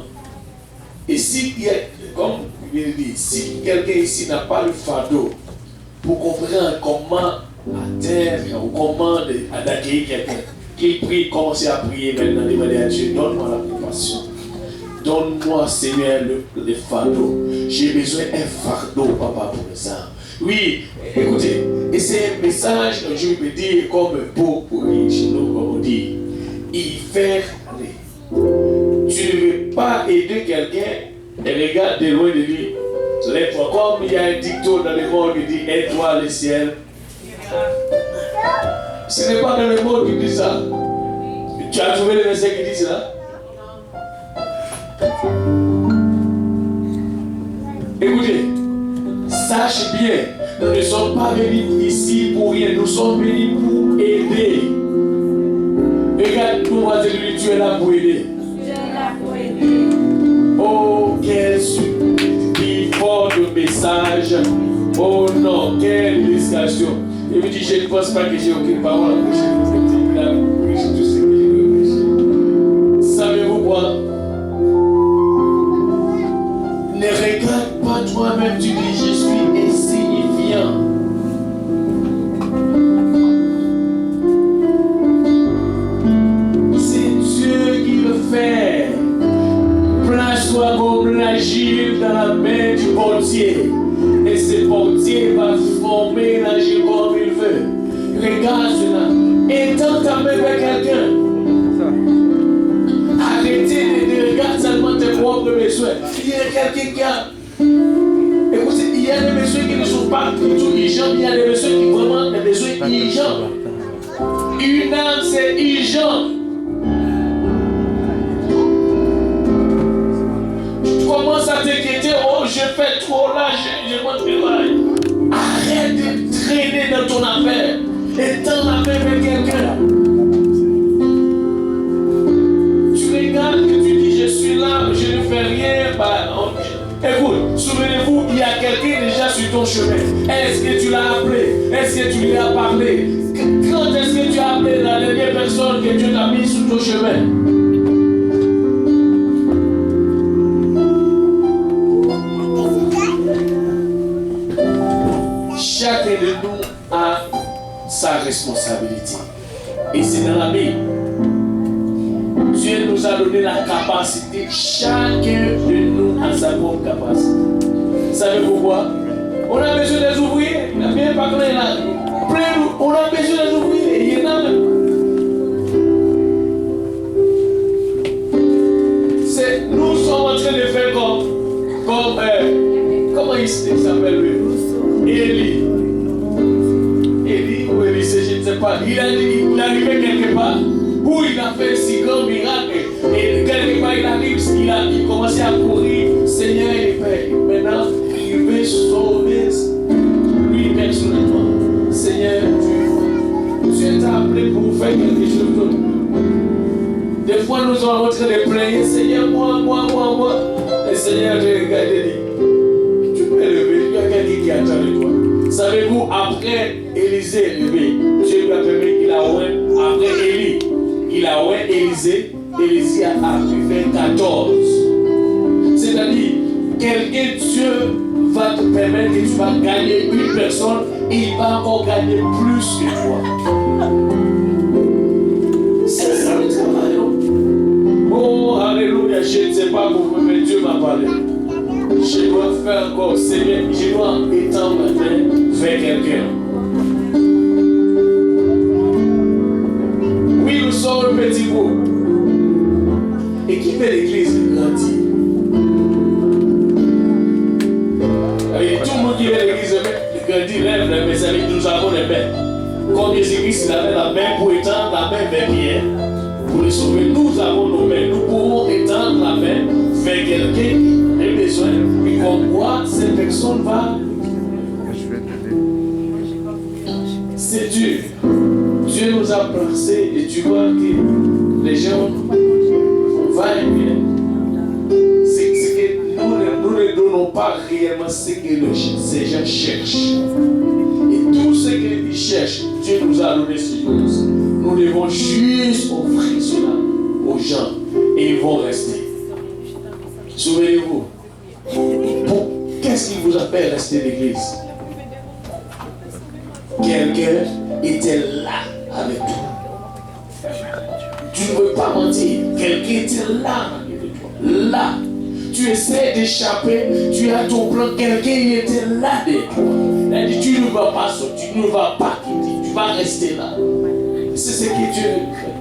Et si, comme il dit, si quelqu'un ici n'a pas le fardeau pour comprendre comment atteindre ou comment d'accueillir quelqu'un, qu'il prie, commencez à prier maintenant, demander à Dieu, donne-moi la compassion. Donne-moi, Seigneur, le fardeau. J'ai besoin d'un fardeau, papa, pour les âmes. Oui, écoutez, et c'est un message que je peux dire comme pour chez nous, comme on dit. Y faire aller. Tu ne veux pas aider quelqu'un et regarde de loin de lui. Lève-toi. Comme il y a un dicton dans le monde qui dit aide-toi le ciel. Ce n'est pas dans le monde qui dit ça. Tu as trouvé le verset qui dit cela? Écoutez, sache bien, nous ne sommes pas venus ici pour rien, nous sommes venus pour aider. Regarde, nous, lui, tu es là pour aider. Oh, quel fort de message. Oh non, quelle discussion. Il me dit, je ne pense pas que j'ai aucune parole à prêcher. Il a prêché tout ce que je veux prêcher. Savez-vous quoi? Ne regarde pas toi-même, tu dis je suis insignifiant. C'est Dieu qui le fait. Place-toi comme l'agile dans la main du portier. Et ce portier va former l'agile comme il veut. Regarde cela. Étends ta main vers quelqu'un. Arrêtez de regarder seulement tes propres besoins. Il y a quelqu'un qui a. Écoutez, il y a des besoins qui ne sont pas du tout urgents, il y a des besoins qui vraiment des besoins urgents. Une âme, c'est urgent. commences à t'inquiéter, oh, je fais trop là, je travaille. Arrête de traîner dans ton affaire et t'en affaire avec quelqu'un. Tu regardes que tu dis, je suis là, je ne fais rien. Écoute, souvenez-vous, il y a quelqu'un déjà sur ton chemin. Est-ce que tu l'as appelé? Est-ce que tu lui as parlé? Quand est-ce que tu as appelé la dernière personne que Dieu t'a mis sur ton chemin? Chacun de nous a sa responsabilité. Et c'est dans la Bible. Dieu nous a donné la capacité. Chacun de nous a sa propre capacité. Vous savez pourquoi? On a besoin des ouvriers. Il a bien pas qu'on est là. On a besoin des ouvriers. Il y en a même. Nous sommes en train de faire comme comment il s'appelle lui? Élie ou Élisée, je ne sais pas. Il est arrivé quelque part où il a fait un si grand miracle. Et quelque part il arrive, il commence à courir. Seigneur et Père. Maintenant, il veut sauver lui personnellement. Seigneur, Dieu t'a appelé pour faire quelque chose d'autre. Des fois, nous sommes en train de plaindre, Seigneur, moi. Le Seigneur te regarde et dit, tu peux lever, il y a quelqu'un qui attend de toi. Savez-vous, après Élisée est levé, Dieu lui a permis, il a oué, après Élie, il a oué Élisée, Élisée a pu faire 14. C'est-à-dire, Dieu va te permettre que tu vas gagner une personne, et il va encore gagner plus que toi. C'est ça le travail, non? Oh, alléluia, je ne sais pas pourquoi, mais Dieu m'a parlé. Je dois faire encore, Seigneur, je dois étendre ma main vers quelqu'un. Oui, nous sommes un petit groupe. Et qui fait l'église grandit. Tout le monde qui fait l'église grandit, lève les mains, ça veut dire que nous avons les mains. Combien d'églises il avait la main pour étendre la main vers Pierre, pour les sauver? Nous avons nos mains, nous pouvons étendre la main vers quelqu'un qui a besoin. Et comme quoi cette personne va. C'est Dieu. Dieu nous a placés et tu vois que les gens vont et bien. C'est que nous ne donnons pas réellement ce que ces gens cherchent. Et tout ce qu'ils cherchent, Dieu nous a donné ces choses. Nous devons juste offrir cela aux gens et ils vont rester. Souvenez-vous, qu'est-ce qui vous appelle rester l'église? Quelqu'un était là avec toi. Tu ne veux pas mentir. Quelqu'un était là avec toi. Là. Tu essaies d'échapper. Tu as ton plan. Quelqu'un était là avec toi. Il a dit, tu ne vas pas sortir. Tu ne vas pas quitter. Tu vas rester là. C'est ce que Dieu fait.